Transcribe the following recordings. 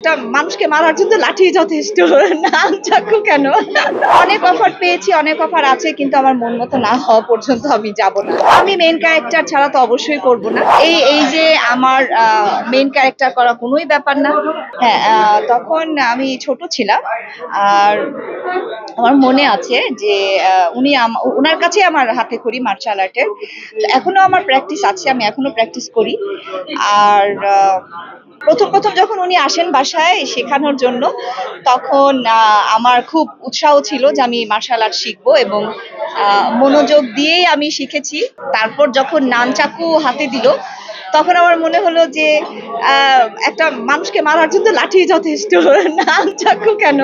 একটা মানুষকে মারার জন্য লাঠি যথেষ্ট, নাম চাকু কেন? অনেক অফার পেয়েছি, অনেক অফার আছে, কিন্তু আমার মন মতো না হওয়া পর্যন্ত আমি যাব না। আমি মেইন ক্যারেক্টার ছাড়া তো অবশ্যই করব না। এই যে আমার মেইন ক্যারেক্টার করা কোনোই ব্যাপার না। হ্যাঁ, তখন আমি ছোট ছিলাম। আর আমার মনে আছে যে উনি উনার কাছে আমার হাতে খড়ি মার্শাল আর্টের। এখনো আমার প্র্যাকটিস আছে, আমি এখনো প্র্যাকটিস করি। আর প্রথম যখন উনি আসেন বাসায় শেখানোর জন্য, তখন আমার খুব উৎসাহ ছিল যে আমি মার্শাল আর্ট শিখবো, এবং মনোযোগ দিয়েই আমি শিখেছি। তারপর যখন নানচাকু হাতে দিল, তখন আমার মনে হলো যে একটা মানুষকে মারার জন্য লাঠি যথেষ্ট, নানচাকু কেন?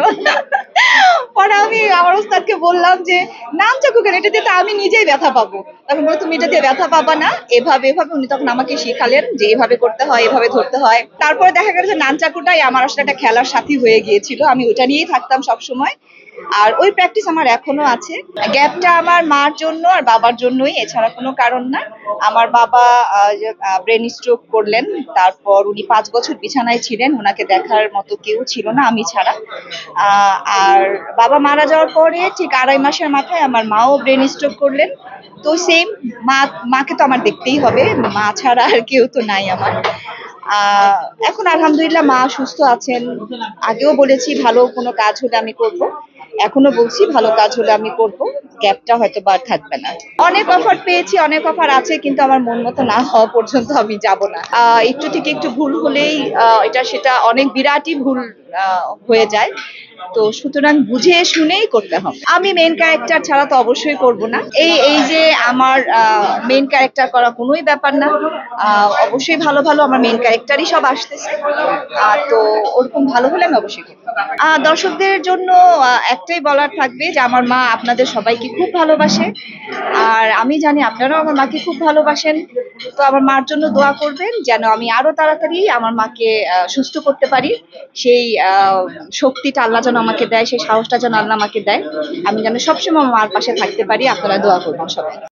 পরে আমি আমার ওস্তাদকে বললাম যে নানচাকু কেন, এটা দিয়ে তো আমি নিজেই ব্যথা পাবো। তখন বললো তুমি এটা দিয়ে ব্যথা পাবা না, এভাবে এভাবে। উনি তখন আমাকে শেখালেন যে এভাবে করতে হয়, এভাবে ধরতে হয়। তারপরে দেখা গেল যে নানচাকুটাই আমার আসলে একটা খেলার সাথী হয়ে গিয়েছিল, আমি ওটা নিয়েই থাকতাম সব সময়। আর ওই প্র্যাকটিস আমার এখনো আছে। গ্যাপটা আমার মার জন্য আর বাবার জন্যই, এছাড়া কোনো কারণ না। আমার বাবা ব্রেন স্ট্রোক করলেন, তারপর উনি 5 বছর বিছানায় ছিলেন, ওনাকে দেখার মতো কেউ ছিল না আমি ছাড়া। আর বাবা মারা যাওয়ার পরে ঠিক 2.5 মাসের মাথায় আমার মাও ব্রেন স্ট্রোক করলেন। তো সেম, মাকে তো আমার দেখতেই হবে, মা ছাড়া আর কেউ তো নাই আমার। আহ এখন আলহামদুলিল্লাহ মা সুস্থ আছেন। আগেও বলেছি ভালো কোনো কাজ হলে আমি করব, এখনো বলছি ভালো কাজ হলে আমি করব। গ্যাপটা হয়তো বা আর থাকবে না। অনেক অফার পেয়েছি, অনেক অফার আছে, কিন্তু আমার মন মতো না হওয়া পর্যন্ত আমি যাব না। একটু থেকে একটু ভুল হলেই এটা সেটা অনেক বিরাটই ভুল হয়ে যায়। তো সুতরাং বুঝে শুনেই করতে হবে। আমি মেইন ক্যারেক্টার ছাড়া তো অবশ্যই করব না। এই যে আমার মেইন ক্যারেক্টার করা কোনোই ব্যাপার না। অবশ্যই ভালো ভালো আমার মেইন ক্যারেক্টারই সব আসতেছে। তো ওরকম ভালো হলে আমি অবশ্যই করব। দর্শকদের জন্য একটাই বলার থাকবে যে আমার মা আপনাদের সবাইকে খুব ভালোবাসে। আর আমি জানি আপনারাও আমার মাকে খুব ভালোবাসেন। তো আমার মার জন্য দোয়া করবেন যেন আমি আরো তাড়াতাড়ি আমার মাকে সুস্থ করতে পারি। সেই শক্তিটা আল্লাহ যেন আমাকে দেয়, সেই সাহসটা যেন আল্লাহ আমাকে দেয়। আমি যেন সবসময় আমার মার পাশে থাকতে পারি। আপনারা দোয়া করবেন সবাই।